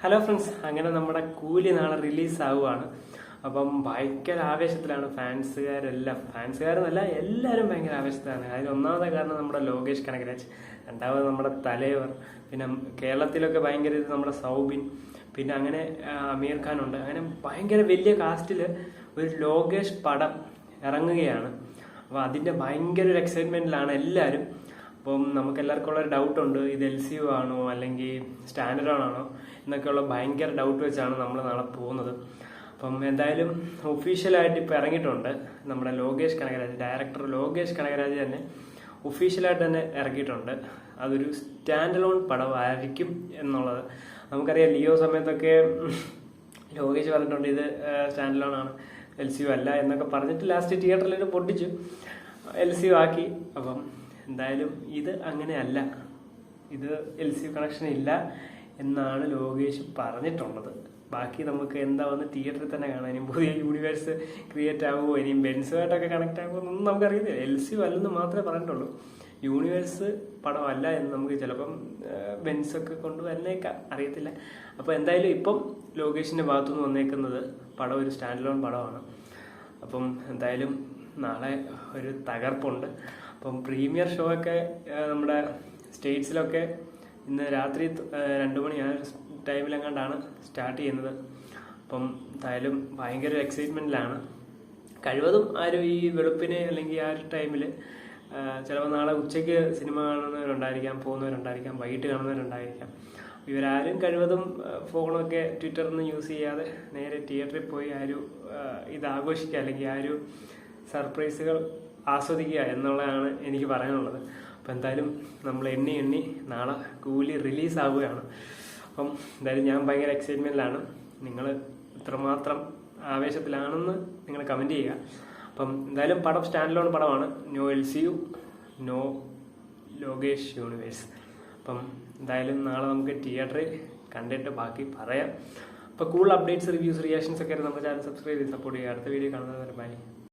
Hello friends, അങ്ങനെ നമ്മുടെ കൂലി നാളെ റിലീസ് ആവുകയാണ്. അപ്പം ഭയങ്കര ആവേശത്തിലാണ് ഫാൻസുകാരെന്നല്ല എല്ലാവരും ഭയങ്കര ആവേശത്തിലാണ്. അതിന് ഒന്നാമത്തെ കാരണം നമ്മുടെ ലോകേഷ് കനകരാജ്, രണ്ടാമത് നമ്മുടെ തലൈവർ, പിന്നെ കേരളത്തിലൊക്കെ ഭയങ്കര ഇത് നമ്മുടെ സൗബിൻ, പിന്നെ അങ്ങനെ അമീർ ഖാൻ ഉണ്ട്. അങ്ങനെ ഭയങ്കര വലിയ കാസ്റ്റിൽ ഒരു ലോകേഷ് പടം ഇറങ്ങുകയാണ്. അപ്പോൾ അതിൻ്റെ ഭയങ്കര ഒരു എക്സൈറ്റ്മെൻറ്റിലാണ് എല്ലാവരും. അപ്പം നമുക്ക് എല്ലാവർക്കും ഉള്ളൊരു ഡൗട്ടുണ്ട്, ഇത് LCU ആണോ അല്ലെങ്കിൽ സ്റ്റാൻഡേർഡ് ആണോ എന്നൊക്കെയുള്ള ഭയങ്കര ഡൗട്ട് വെച്ചാണ് നമ്മൾ നാളെ പോകുന്നത്. അപ്പം എന്തായാലും ഒഫീഷ്യലായിട്ട് ഇപ്പോൾ ഇറങ്ങിയിട്ടുണ്ട്. നമ്മുടെ ലോകേഷ് കനകരാജ്, ഡയറക്ടർ ലോകേഷ് കനകരാജ് തന്നെ ഒഫീഷ്യലായിട്ട് തന്നെ ഇറക്കിയിട്ടുണ്ട്. അതൊരു സ്റ്റാൻഡ് അലോൺ പടമായിരിക്കും എന്നുള്ളത് നമുക്കറിയാം. ലിയോ സമയത്തൊക്കെ ലോകേഷ് പറഞ്ഞിട്ടുണ്ട് ഇത് സ്റ്റാൻഡ് അലോൺ ആണ്, LCU അല്ല എന്നൊക്കെ പറഞ്ഞിട്ട് ലാസ്റ്റ് തിയേറ്ററിൽ പൊട്ടിച്ചു LCU ആക്കി. അപ്പം എന്തായാലും ഇത് അങ്ങനെയല്ല, ഇത് LCU കണക്ഷൻ ഇല്ല എന്നാണ് ലോകേഷ് പറഞ്ഞിട്ടുള്ളത്. ബാക്കി നമുക്ക് എന്താ വന്ന് തിയേറ്ററിൽ തന്നെ കാണാം. ഇനിയും പുതിയ യൂണിവേഴ്സ് ക്രിയേറ്റ് ആകുമോ, ഇനിയും ബെൻസുമായിട്ടൊക്കെ കണക്ട് ആകുമോ എന്നൊന്നും നമുക്കറിയത്തില്ല. LCU അല്ലെന്ന് മാത്രമേ പറഞ്ഞിട്ടുള്ളൂ. യൂണിവേഴ്സ് പടമല്ല എന്ന് നമുക്ക് ചിലപ്പം ബെൻസൊക്കെ കൊണ്ടുവരുന്നേക്കാം, അറിയത്തില്ല. അപ്പോൾ എന്തായാലും ഇപ്പം ലോകേഷിൻ്റെ ഭാഗത്തുനിന്ന് വന്നേക്കുന്നത് പടം ഒരു സ്റ്റാൻഡ് അലോൺ പടമാണ്. അപ്പം എന്തായാലും നാളെ ഒരു തകർപ്പുണ്ട്. അപ്പം പ്രീമിയർ ഷോ ഒക്കെ നമ്മുടെ സ്റ്റേറ്റ്സിലൊക്കെ ഇന്ന് രാത്രി 2 മണി ആ ടൈമിലെങ്ങാണ്ടാണ് സ്റ്റാർട്ട് ചെയ്യുന്നത്. അപ്പം എന്തായാലും ഭയങ്കര എക്സൈറ്റ്മെൻറ്റിലാണ്. കഴിവതും ആരും ഈ വെളുപ്പിന് അല്ലെങ്കിൽ ആ ഒരു ടൈമിൽ ചിലപ്പോൾ നാളെ ഉച്ചയ്ക്ക് സിനിമ കാണുന്നവരുണ്ടായിരിക്കാം, പോകുന്നവരുണ്ടായിരിക്കാം, വൈകിട്ട് കാണുന്നവരുണ്ടായിരിക്കാം. ഇവരാരും കഴിവതും ഫോണൊക്കെ ട്വിറ്ററൊന്നും യൂസ് ചെയ്യാതെ നേരെ തിയേറ്ററിൽ പോയി ആ ഒരു ഇത് ആഘോഷിക്കുക അല്ലെങ്കിൽ ആ ഒരു സർപ്രൈസുകൾ ആസ്വദിക്കുക എന്നുള്ളതാണ് എനിക്ക് പറയാനുള്ളത്. അപ്പം എന്തായാലും നമ്മൾ എണ്ണി നാളെ കൂലി റിലീസ് ആവുകയാണ്. അപ്പം എന്തായാലും ഞാൻ ഭയങ്കര എക്സൈറ്റ്മെൻറ്റിലാണ്. നിങ്ങൾ ഇത്രമാത്രം ആവേശത്തിലാണെന്ന് നിങ്ങൾ കമൻറ്റ് ചെയ്യുക. അപ്പം എന്തായാലും പടം സ്റ്റാൻഡ് അലോൺ പടമാണ്. നോ LCU, നോ ലോകേഷ് യൂണിവേഴ്സ്. അപ്പം എന്തായാലും നാളെ നമുക്ക് തിയേറ്ററിൽ കണ്ടിട്ട് ബാക്കി പറയാം. അപ്പോൾ കൂടുതൽ അപ്ഡേറ്റ്സ്, റിവ്യൂസ്, റിയാക്ഷൻസ് ഒക്കെ നമ്മുടെ ചാനൽ സബ്സ്ക്രൈബ് ചെയ്ത് സപ്പോർട്ട് ചെയ്യുക. അടുത്ത വീഡിയോ കാണുന്നവരെ ബൈ.